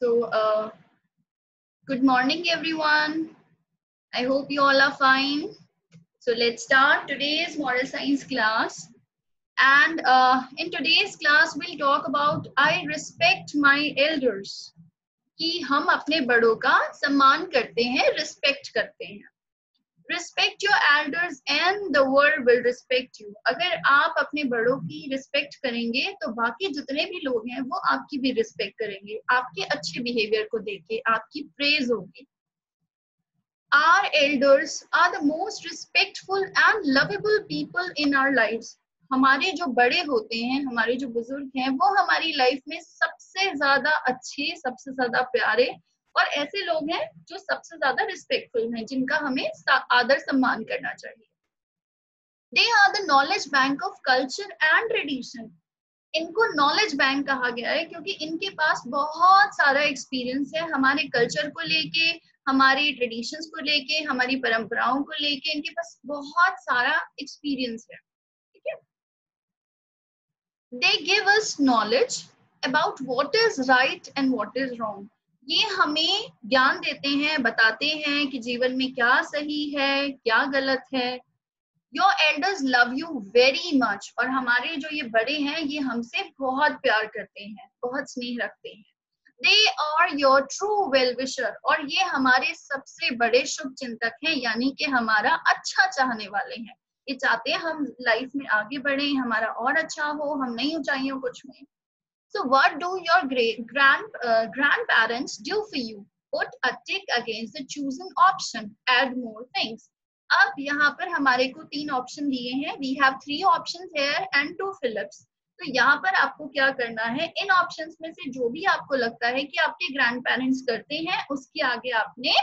So, good morning, everyone. I hope you all are fine. So, let's start today's moral science class. And in today's class, we'll talk about I respect my elders. कि हम अपने बड़ों का सम्मान करते हैं, respect करते हैं. Respect your elders and the world will respect you. अगर आप अपने बड़ों की रिस्पेक्ट करेंगे तो बाकी जितने भी लोग हैं वो आपकी भी रिस्पेक्ट करेंगे. आपके अच्छे बिहेवियर को देख के आपकी प्रेज होगी. Our elders are the most respectful and lovable people in our lives. हमारे जो बड़े होते हैं, हमारे जो बुजुर्ग हैं, वो हमारी लाइफ में सबसे ज्यादा अच्छे, सबसे ज्यादा प्यारे और ऐसे लोग हैं जो सबसे ज्यादा रिस्पेक्टफुल हैं, जिनका हमें आदर सम्मान करना चाहिए. They are the knowledge bank of culture and tradition. इनको नॉलेज बैंक कहा गया है क्योंकि इनके पास बहुत सारा एक्सपीरियंस है हमारे कल्चर को लेके, हमारे ट्रेडिशंस को लेके, हमारी परंपराओं को लेके. इनके पास बहुत सारा एक्सपीरियंस है. ठीक है. They give us knowledge about what is right and what is wrong. ये हमें ज्ञान देते हैं, बताते हैं कि जीवन में क्या सही है, क्या गलत है. Your elders love you very much. और हमारे जो ये बड़े हैं ये हमसे बहुत प्यार करते हैं, बहुत स्नेह रखते हैं. They are your true well wisher. और ये हमारे सबसे बड़े शुभ चिंतक हैं, यानी कि हमारा अच्छा चाहने वाले हैं. ये चाहते हैं हम लाइफ में आगे बढ़े, हमारा और अच्छा हो, हम नई ऊंचाइयों को छुएं. So what do your grandparents do for you? Put a tick against the chosen option. Add more things. अब यहाँ पर हमारे को 3 ऑप्शन दिए हैं. We have 3 options here and 2 Phillips. तो यहाँ पर आपको क्या करना है, इन ऑप्शंस में से जो भी आपको लगता है कि आपके ग्रैंड पेरेंट्स करते हैं उसके आगे आपने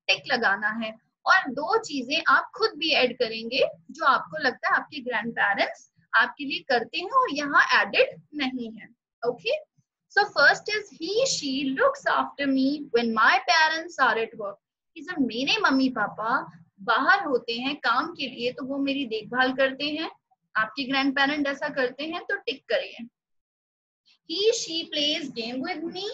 टिक लगाना है. और 2 चीजें आप खुद भी ऐड करेंगे जो आपको लगता है आपके ग्रैंड पेरेंट्स आपके लिए करते हैं और यहाँ एडेड नहीं है. Okay, so first is she looks after me when my parents are at work. कि जब मेरे मम्मी पापा बाहर होते हैं काम के लिए तो वो मेरी देखभाल करते हैं. आपके ग्रैंड पेरेंट ऐसा करते हैं तो टिक करिए. she plays game with me.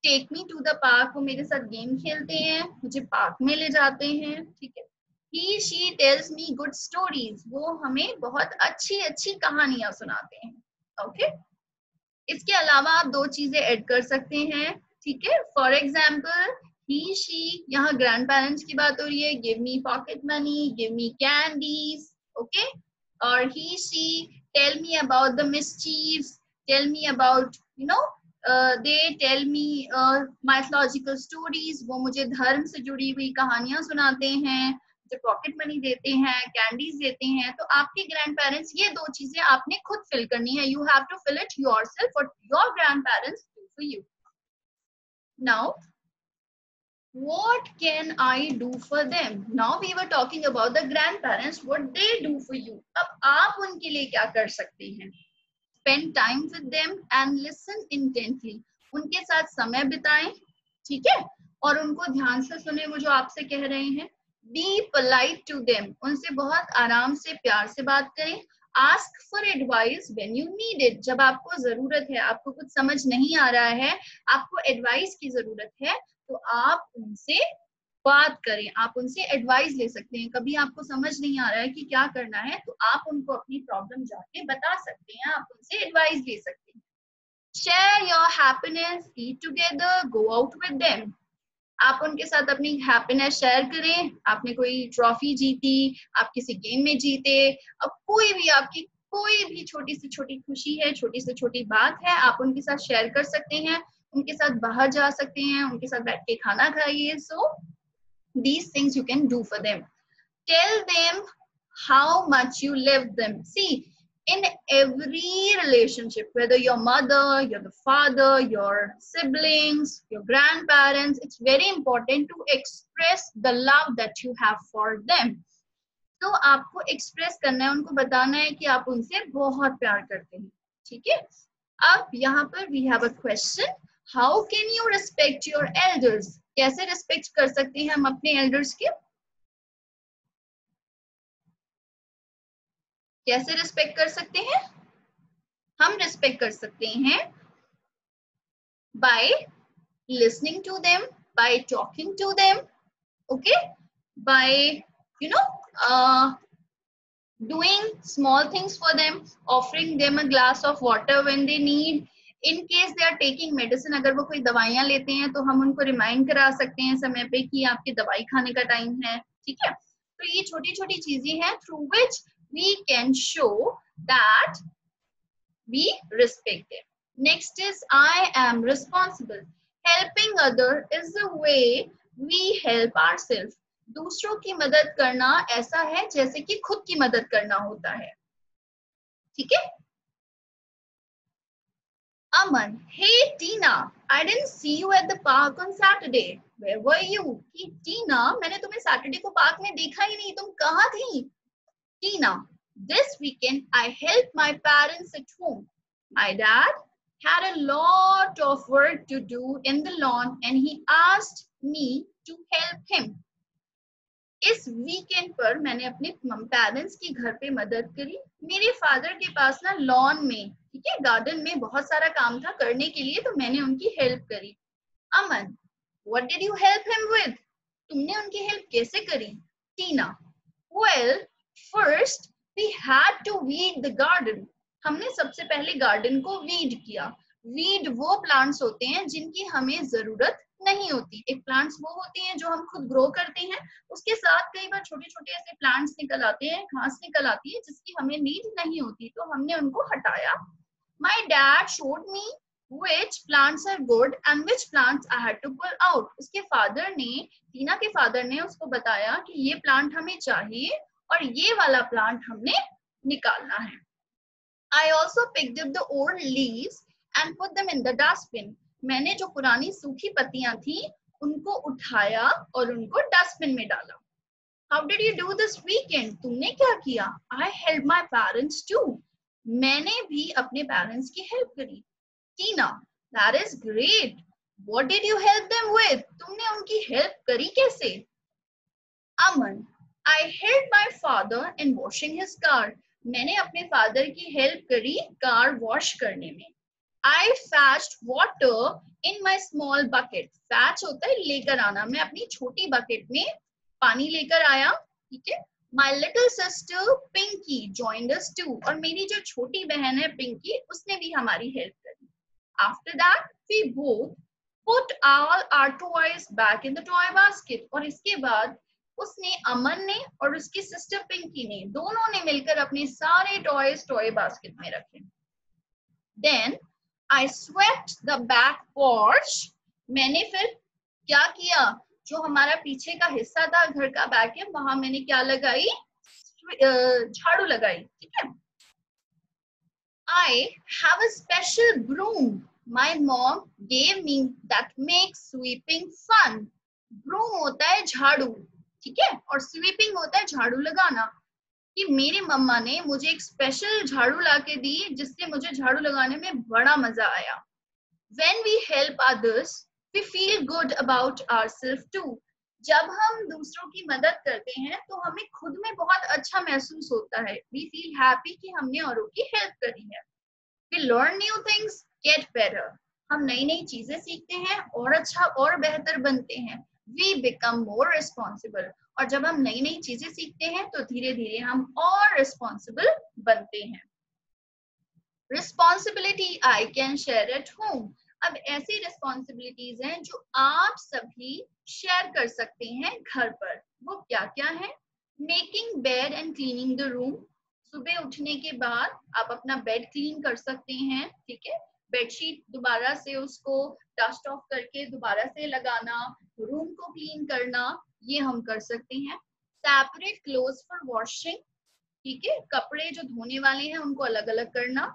Take me to the park. वो मेरे साथ गेम खेलते हैं, मुझे पार्क में ले जाते हैं. ठीक है. she tells me good stories. वो हमें बहुत अच्छी अच्छी कहानियां सुनाते हैं. ओके. इसके अलावा आप 2 चीजें ऐड कर सकते हैं. ठीक है. फॉर एग्जाम्पल she, यहाँ ग्रैंड पेरेंट्स की बात हो रही है. Give me pocket money, give me candies. Okay. और she tell me about the mischiefs, tell me about they tell me mythological stories. वो मुझे धर्म से जुड़ी हुई कहानियां सुनाते हैं, जो पॉकेट मनी देते हैं, कैंडीज देते हैं. तो आपके ग्रैंड पेरेंट्स, ये 2 चीजें आपने खुद फिल करनी है. You have to fill it yourself और your grand parents do for you. Now what can I do for them? Now we were talking about the grandparents, what they do for you. अब आप उनके लिए क्या कर सकते हैं? Spend time with them and listen intently. उनके साथ समय बिताएं. ठीक है. और उनको ध्यान से सुने वो जो आपसे कह रहे हैं. Be polite to them. उनसे बहुत आराम से, प्यार से बात करें. Ask for advice when you need it. जब आपको जरूरत है, आपको कुछ समझ नहीं आ रहा है, आपको एडवाइस की जरूरत है, तो आप उनसे बात करें, आप उनसे एडवाइस ले सकते हैं. कभी आपको समझ नहीं आ रहा है कि क्या करना है तो आप उनको अपनी प्रॉब्लम जाके बता सकते हैं, आप उनसे एडवाइस ले सकते हैं. Share your happiness, eat together, go out with them. आप उनके साथ अपनी हैप्पीनेस शेयर करें. आपने कोई ट्रॉफी जीती, आप किसी गेम में जीते, अब कोई भी आपकी कोई भी छोटी से छोटी खुशी है, छोटी से छोटी बात है, आप उनके साथ शेयर कर सकते हैं. उनके साथ बाहर जा सकते हैं, उनके साथ बैठ के खाना खाइए. सो these things you can do for them. Tell them how much you love them. See, in every relationship, whether your mother, your father, your siblings, your grandparents, it's very important to express the love that you have for them. तो आपको express करना है, उनको बताना है कि आप उनसे बहुत प्यार करते हैं. ठीक है. अब यहाँ पर we have a question. How can you respect your elders? कैसे रिस्पेक्ट कर सकते हैं हम अपने एल्डर्स के? कैसे रिस्पेक्ट कर सकते हैं? हम रिस्पेक्ट कर सकते हैं by listening to them, by talking to them, okay, by you know doing small things for them, offering them a glass of water when they need. In case they are taking medicine, अगर वो कोई दवाइयां लेते हैं तो हम उनको remind करा सकते हैं समय पे कि आपकी दवाई खाने का टाइम है, ठीक है। तो ये छोटी छोटी चीजें हैं through which we can show that we respect them. Next is I am responsible. Helping other is the way we help ourself. दूसरों की मदद करना ऐसा है जैसे कि खुद की मदद करना होता है, ठीक है। Aman, hey Tina, I didn't see you at the park on Saturday. Where were you? कि टीना, मैंने तुम्हें सैटरडे को पार्क में देखा ही नहीं, तुम कहाँ थी? टीना, this weekend I helped my parents at home. My dad had a lot of work to do in the lawn and he asked me to help him. इस वीकेंड पर मैंने अपने पेरेंट्स की घर पे मदद करी. मेरे फादर के पास ना लॉन में, ठीक है, गार्डन में बहुत सारा काम था करने के लिए, तो मैंने उनकी हेल्प करी. Aman, what did you help him with? तुमने उनकी हेल्प कैसे करी? Tina, well first we had to weed the garden. हमने सबसे पहले गार्डन को वीड किया. वीड वो प्लांट्स होते हैं जिनकी हमें जरूरत नहीं होती. एक प्लांट्स वो होते हैं जो हम खुद ग्रो करते हैं, उसके साथ कई बार छोटे छोटे ऐसे प्लांट्स निकल आते हैं, घास निकल आती है जिसकी हमें नीड नहीं होती, तो हमने उनको हटाया. My dad showed me which plants are good and which plants I had to pull out. उसके फादर ने, टीना के फादर ने उसको बताया कि ये प्लांट हमें चाहिए और ये वाला प्लांट हमने निकालना है. I also picked up the old leaves and put them in the dustbin. मैंने जो पुरानी सूखी पत्तियां थी उनको उठाया और उनको डस्टबिन में डाला. How did you do this weekend? तुमने क्या किया? I helped my parents too. मैंने भी अपने पेरेंट्स की हेल्प करी. टीना, that is great. What did you help them with? तुमने उनकी हेल्प करी कैसे? अमन, I helped my father in washing his car. मैंने अपने फादर की हेल्प करी कार वॉश करने में. I fetched water in my small bucket. Fetch होता है लेकर आना. मैं अपनी छोटी बकेट में पानी लेकर आया, ठीक है. My little sister Pinky joined us too. और मेरी जो छोटी बहन है पिंकी, उसने भी हमारी हेल्प करी. After that, we both put all our toys back in the toy basket. और इसके बाद उसने, अमन ने और उसकी सिस्टर पिंकी ने, दोनों ने मिलकर अपने सारे टॉयज टॉय बास्केट में रखे. Then I swept the back porch. मैंने फिर क्या किया? जो हमारा पीछे का हिस्सा था घर का बैक है, वहां मैंने क्या लगाई? झाड़ू लगाई, ठीक है. I have a special broom my mom gave me that makes sweeping fun. Broom होता है झाड़ू, ठीक है, और स्वीपिंग होता है झाड़ू लगाना. कि मेरी मम्मा ने मुझे एक स्पेशल झाड़ू लाके दी जिससे मुझे झाड़ू लगाने में बड़ा मजा आया. When we help others, we feel good about ourselves too. जब हम दूसरों की मदद करते हैं तो हमें खुद में बहुत अच्छा महसूस होता है. We feel happy कि हमने औरों की हेल्प करी है. We learn new things, get better. हम नई नई चीजें सीखते हैं और अच्छा और बेहतर बनते हैं. We become more responsible. और जब हम नई नई चीजें सीखते हैं तो धीरे धीरे हम और रिस्पॉन्सिबल बनते हैं. Responsibility I can share at home. अब ऐसी रिस्पॉन्सिबिलिटीज हैं जो आप सभी शेयर कर सकते हैं घर पर. वो क्या क्या है? Making bed and cleaning the room. सुबह उठने के बाद आप अपना बेड क्लीन कर सकते हैं, ठीक है. बेडशीट दोबारा से उसको डस्ट ऑफ करके दोबारा से लगाना, रूम को क्लीन करना, ये हम कर सकते हैं. सेपरेट क्लोथ्स फॉर वॉशिंग, ठीक है, कपड़े जो धोने वाले हैं उनको अलग अलग करना.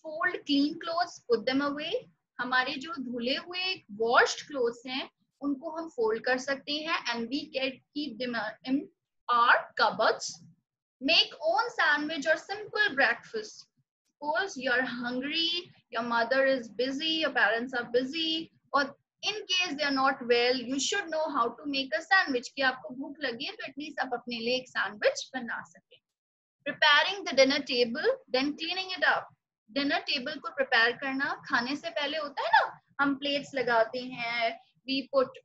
Fold clean clothes, put them away. हमारे जो धुले हुए वॉश्ड क्लोथ्स हैं उनको हम फोल्ड कर सकते हैं and we can keep them in our cupboards. Make own sandwich और simple breakfast. Suppose you're hungry, your mother is busy, your parents are busy, or in case they are not well, you should know how to make a sandwich. कि आपको भूख लगी है तो at least आप अपने लिए एक सैंडविच बना सकें. Preparing the dinner table, then cleaning it up. Dinner table को प्रिपेयर करना खाने से पहले होता है ना, हम प्लेट्स लगाते हैं, we put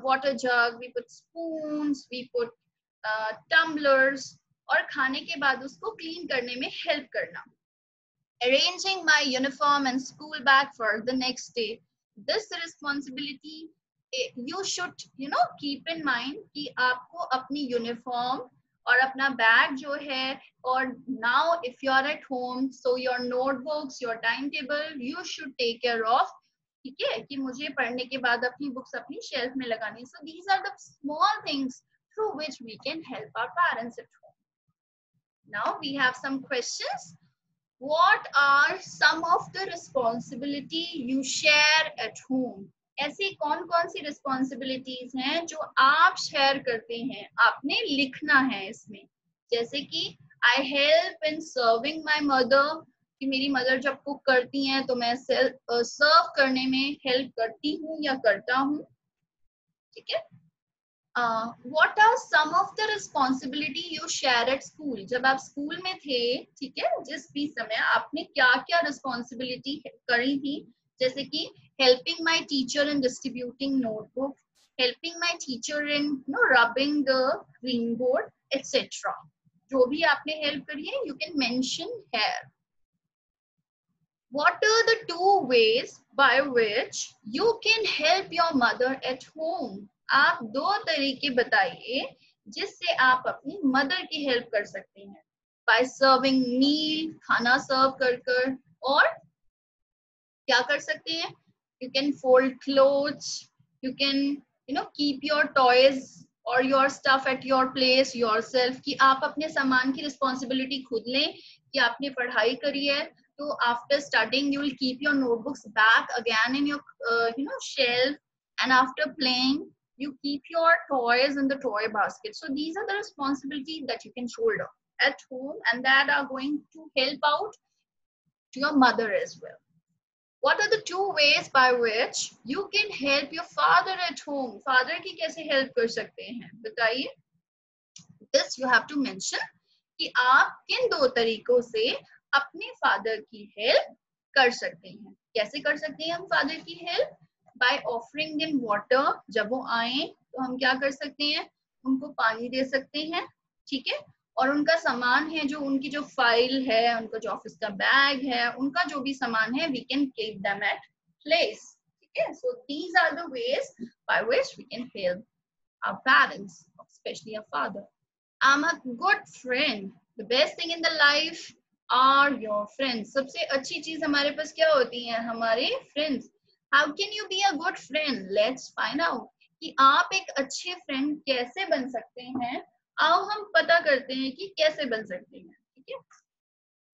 water jug, we put spoons, we put tumblers, और खाने के बाद उसको क्लीन करने में हेल्प करना. Arranging my uniform and school bag for the next day. This responsibility you should keep in mind कि आपको अपनी यूनिफॉर्म और अपना बैग जो है, और now if you are at home, so your notebooks, your timetable, you should take care of. ठीक है, कि मुझे पढ़ने के बाद अपनी बुक्स अपनी शेल्फ में लगानी. So these are the small things through which we can help our parents at home. Now we have some questions. What are some of the responsibility you share at home? ऐसी कौन कौन सी responsibilities हैं जो आप share करते हैं? आपने लिखना है इसमें. जैसे कि I help in serving my mother, कि मेरी मदर जब कुक करती हैं तो मैं सर्व करने में हेल्प करती हूँ या करता हूँ. ठीक है. What are some of the responsibility you share at school? जब आप स्कूल में थे, ठीक है, जिस भी समय आपने क्या क्या रिस्पॉन्सिबिलिटी करी थी, जैसे कि helping my teacher in distributing notebook, helping my teacher in rubbing the green board, etc. जो भी आपने हेल्प करी है, you can mention here. What are the 2 ways by which you can help your mother at home? आप 2 तरीके बताइए जिससे आप अपनी मदर की हेल्प कर सकते हैं. By serving meal, खाना सर्व कर कर, और क्या कर सकते हैं? You can fold clothes, you can keep your toys or your stuff at your place yourself, कि आप अपने सामान की रिस्पॉन्सिबिलिटी खुद लें. कि आपने पढ़ाई करी है, तो after studying you will keep your notebooks back again in your shelf, and after playing you keep your toys in the toy basket. So these are the responsibilities that you can shoulder at home and that are going to help out to your mother as well. What are the 2 ways by which you can help your father at home? Father की कैसे help कर सकते हैं, बताइए. This you have to mention कि आप किन 2 तरीकों से अपने फादर की हेल्प कर सकते हैं. कैसे कर सकते हैं हम फादर की help? By offering them water. जब वो आए तो हम क्या कर सकते हैं? उनको पानी दे सकते हैं. ठीक है. और उनका सामान है, जो उनकी जो फाइल है, उनका जो ऑफिस का बैग है, उनका जो भी सामान है, we can keep them at place. ठीक है. So these are the ways by which we can help our parents, especially our father. I'm a good friend. The best thing in the life are your friends. सबसे अच्छी चीज हमारे पास क्या होती है? हमारे friends. How can you be a good friend? Let's find out. कि आप एक अच्छे friend कैसे बन सकते हैं. आओ हम पता करते हैं कि कैसे बन सकते हैं. ठीक है.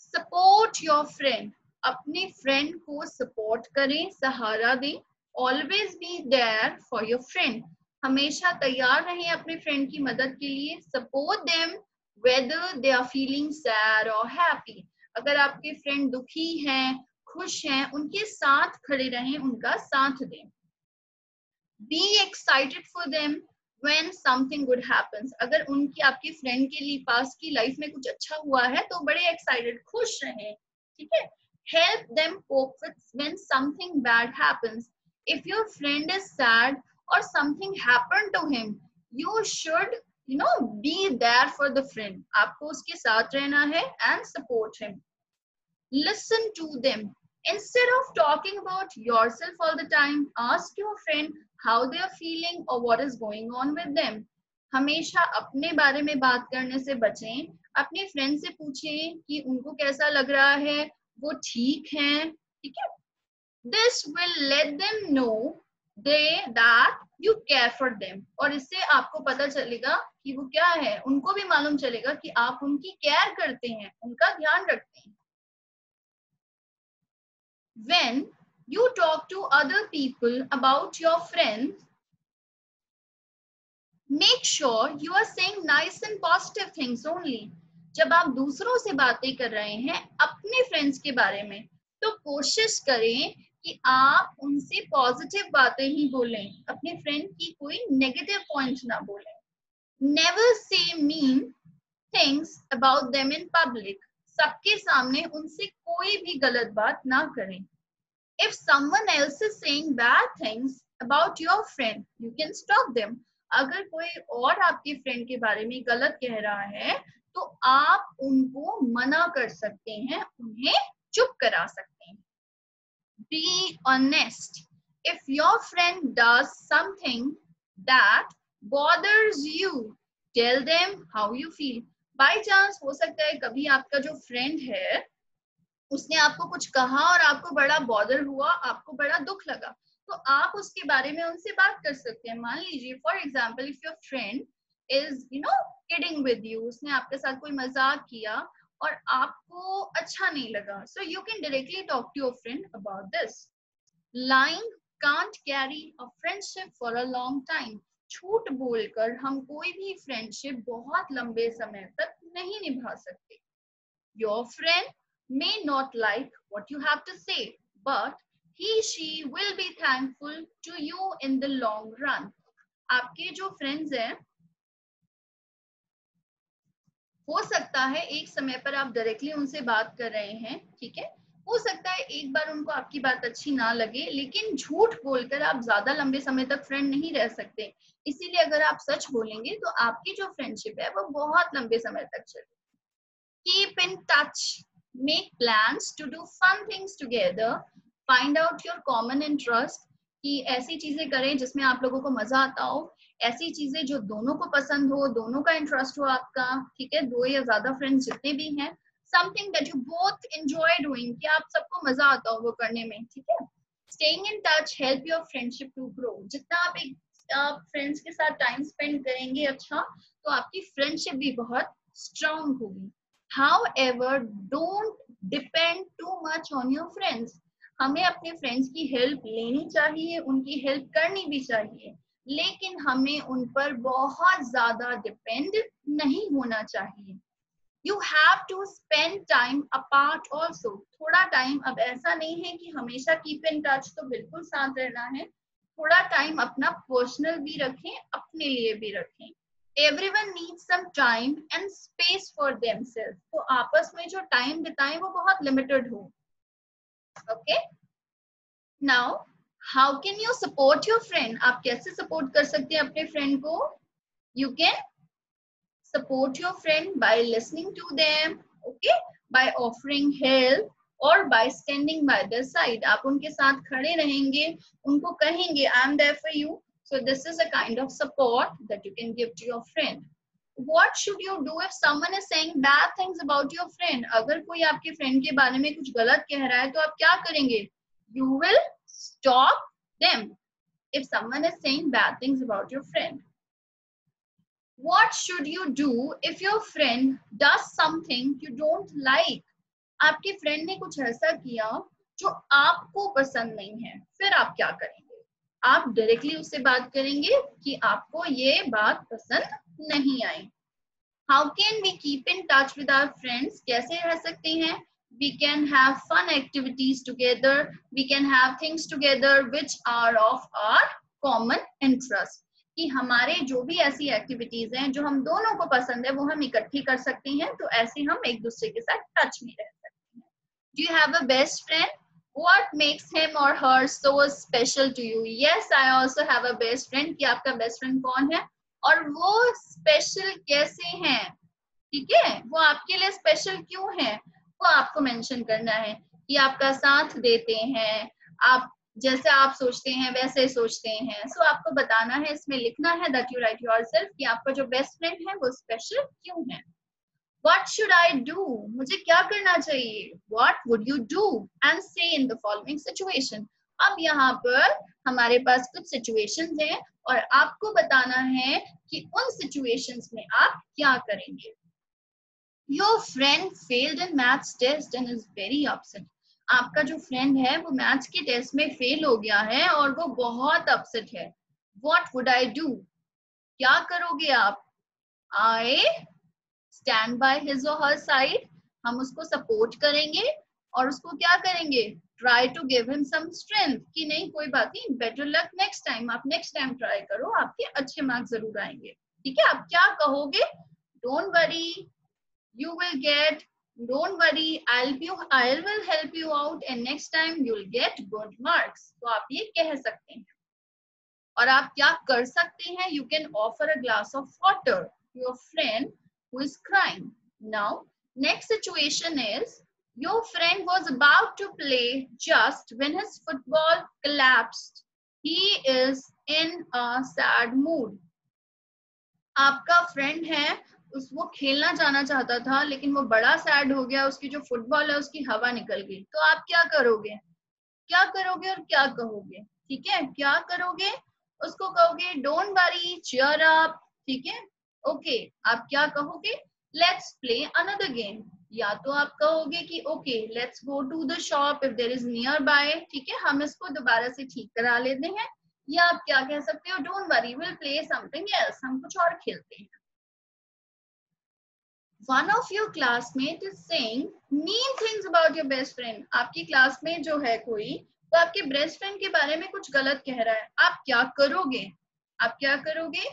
Support your friend. अपने friend को support करें, सहारा दें. Always be there for your friend. हमेशा तैयार रहें अपने फ्रेंड की मदद के लिए. Support them whether they are feeling sad or happy. अगर आपके फ्रेंड दुखी हैं, खुश हैं, उनके साथ खड़े रहें, उनका साथ दें. Be excited for them when something good happens. अगर उनकी आपके फ्रेंड के लिए पास की लाइफ में कुछ अच्छा हुआ है तो बड़े एक्साइटेड, खुश रहें. ठीक है. Help them cope with when something bad happens. If your friend is sad or something happened to him, you should be there for the friend. आपको उसके साथ रहना है and support him. Listen to them. Instead of talking about yourself all the time, ask your friend how they are feeling or what is going on with them. हमेशा अपने बारे में बात करने से बचें. अपने फ्रेंड से पूछें कि उनको कैसा लग रहा है, वो ठीक हैं. ठीक है. This will let them know that you care for them. और इससे आपको पता चलेगा कि वो क्या है, उनको भी मालूम चलेगा कि आप उनकी केयर करते हैं, उनका ध्यान रखते हैं. When you talk to other people about your friends, make sure you are saying nice and positive things only. जब आप दूसरों से बातें कर रहे हैं अपने फ्रेंड्स के बारे में, तो कोशिश करें कि आप उनसे पॉजिटिव बातें ही बोलें, अपने फ्रेंड की कोई नेगेटिव पॉइंट ना बोलें. Never say mean things about them in public. सबके सामने उनसे कोई भी गलत बात ना करें. If someone else is saying bad things about your friend, you can stop them. अगर कोई और आपके फ्रेंड के बारे में गलत कह रहा है तो आप उनको मना कर सकते हैं, उन्हें चुप करा सकते हैं. Be honest. If your friend does something that bothers you, tell them how you feel. By chance हो सकता है कभी आपका जो फ्रेंड है उसने आपको कुछ कहा और आपको बड़ा बॉदर हुआ, आपको बड़ा दुख लगा, तो आप उसके बारे में उनसे बात कर सकते हैं. मान लीजिए for example if your friend is kidding with you, उसने आपके साथ कोई मजाक किया और आपको अच्छा नहीं लगा, so you can directly talk to your friend about this. Lying can't carry a friendship for a long time. झूठ बोलकर हम कोई भी फ्रेंडशिप बहुत लंबे समय तक नहीं निभा सकते. Your friend may not like what you have to say, but she will be thankful to you in the long run. आपके जो फ्रेंड्स हैं हो सकता है एक समय पर आप डायरेक्टली उनसे बात कर रहे हैं, ठीक है, हो सकता है एक बार उनको आपकी बात अच्छी ना लगे, लेकिन झूठ बोलकर आप ज्यादा लंबे समय तक फ्रेंड नहीं रह सकते. इसीलिए अगर आप सच बोलेंगे तो आपकी जो फ्रेंडशिप है वो बहुत लंबे समय तक चलेगी. Keep in touch. Make plans to do fun things together. Find out your common interest. कि ऐसी चीजें करें जिसमें आप लोगों को मजा आता हो, ऐसी चीजें जो दोनों को पसंद हो, दोनों का इंटरेस्ट हो आपका, ठीक है, दो या ज्यादा फ्रेंड्स जितने भी हैं. Something that you both enjoy doing, कि आप सबको मजा आता हो वो करने में, ठीक है. Staying in touch help your friendship to grow. जितना आप फ्रेंड्स के साथ टाइम स्पेंड करेंगे अच्छा, तो आपकी फ्रेंडशिप भी बहुत स्ट्रांग होगी. However, don't depend too much on your friends. हमें अपने फ्रेंड्स की हेल्प लेनी चाहिए, उनकी हेल्प करनी भी चाहिए, लेकिन हमें उन पर बहुत ज्यादा डिपेंड नहीं होना चाहिए. You have to spend time apart also. थोड़ा टाइम, अब ऐसा नहीं है कि हमेशा keep in touch तो बिल्कुल साथ रहना है, थोड़ा टाइम अपना पर्सनल भी रखें, अपने लिए भी रखें. Everyone needs some time and space for themselves. तो आपस में जो टाइम बिताएं वो बहुत लिमिटेड हो. Okay? Now, how can you support your friend? आप कैसे सपोर्ट कर सकते हैं अपने फ्रेंड को? You can support your friend by listening to them, okay? By offering help or by standing by their side. आप उनके साथ खड़े रहेंगे, उनको कहेंगे I'm there for you. So this is a kind of support that you can give to your friend. What should you do if someone is saying bad things about your friend? अगर कोई आपके friend के बारे में कुछ गलत कह रहा है तो आप क्या करेंगे? You will stop them if someone is saying bad things about your friend. What should you do if your friend does something you don't like? आपके फ्रेंड ने कुछ ऐसा किया जो आपको पसंद नहीं है, फिर आप क्या करेंगे? आप डायरेक्टली उससे बात करेंगे कि आपको ये बात पसंद नहीं आई. How can we keep in touch with our friends? कैसे रह सकते हैं? We can have fun activities together. We can have things together which are of our common interest. कि हमारे जो भी ऐसी एक्टिविटीज हैं जो हम दोनों को पसंद है वो हम इकट्ठी कर सकते हैं, तो ऐसे हम एक दूसरे के साथ टच में रह सकते हैं. Do you have a best friend? What makes him or her so special to you? Yes, I also have a best friend. कि आपका बेस्ट फ्रेंड कौन है और वो स्पेशल कैसे हैं, ठीक है, वो आपके लिए स्पेशल क्यों है, वो आपको मेंशन करना है. कि आपका साथ देते हैं, आप जैसे आप सोचते हैं वैसे सोचते हैं, सो आपको बताना है, इसमें लिखना है that you write yourself कि आपका जो बेस्ट फ्रेंड है वो स्पेशल क्यों है. What should I do? मुझे क्या करना चाहिए? What would you do and say in the following situation? अब यहाँ पर हमारे पास कुछ situations हैं और आपको बताना है कि उन situations में आप क्या करेंगे. Your friend failed in maths test and is very upset. आपका जो फ्रेंड है वो मैथ्स के टेस्ट में फेल हो गया है और वो बहुत अपसेट है. What would I do? क्या करोगे आप? I stand by his or her side. हम उसको सपोर्ट करेंगे और उसको क्या करेंगे? Try to give him some strength. कि नहीं कोई बात नहीं, better luck next time. आप next time try करो, आपके अच्छे मार्क्स जरूर आएंगे. ठीक है, आप क्या कहोगे? Don't worry, you will get don't worry, I will help you out and next time you will get good marks. तो आप ये कह सकते हैं। और आप क्या कर सकते हैं, you can offer a glass of water to your friend who is crying. Now next situation is your friend was about to play just when his football collapsed. He is in a sad mood. आपका friend है, उस वो खेलना जाना चाहता था लेकिन वो बड़ा सैड हो गया, उसकी जो फुटबॉल है उसकी हवा निकल गई। तो आप क्या करोगे, क्या करोगे और क्या कहोगे? ठीक है, क्या करोगे? उसको कहोगे डोंट वरी, चियर अप। ठीक है, ओके, आप क्या कहोगे? Let's play another game. या तो आप कहोगे कि okay let's go to the shop if there is nearby. ठीक है, हम इसको दोबारा से ठीक करा लेते हैं। या आप क्या कह सकते हो, don't worry will play something else, हम कुछ और खेलते हैं। One of your classmate is saying mean things about your best friend. आपकी क्लासमेट जो है कोई, तो आपके बेस्ट फ्रेंड के बारे में कुछ गलत कह रहा है। आप क्या करोगे? आप क्या करोगे?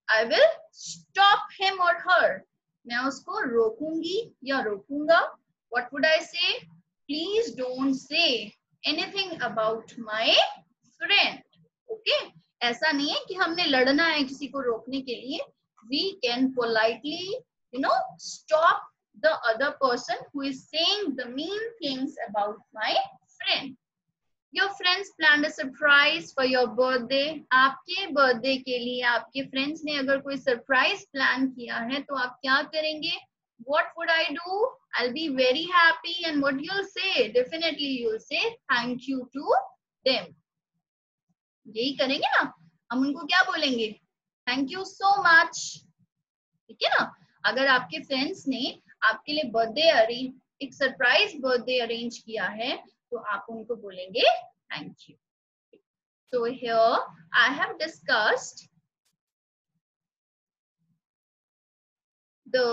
I will stop him or her. मैं उसको रोकूंगी या रोकूंगा। What would I say? Please don't say anything about my friend. Okay? ऐसा नहीं है कि हमने लड़ना है किसी को रोकने के लिए। We can politely stop the other person who is saying the mean things about my friend. Your friends planned a surprise for your birthday. आपके बर्थडे के लिए आपके फ्रेंड्स ने अगर कोई सरप्राइज प्लान किया है तो आप क्या करेंगे? What would I do? I'll be very happy and what you'll say? Definitely you'll say thank you to them. यही करेंगे ना, हम उनको क्या बोलेंगे? Thank you so much. ठीक है ना। अगर आपके फ्रेंड्स ने आपके लिए बर्थडे अरेंज, एक सरप्राइज बर्थडे अरेंज किया है तो आप उनको बोलेंगे thank you. So here I have discussed the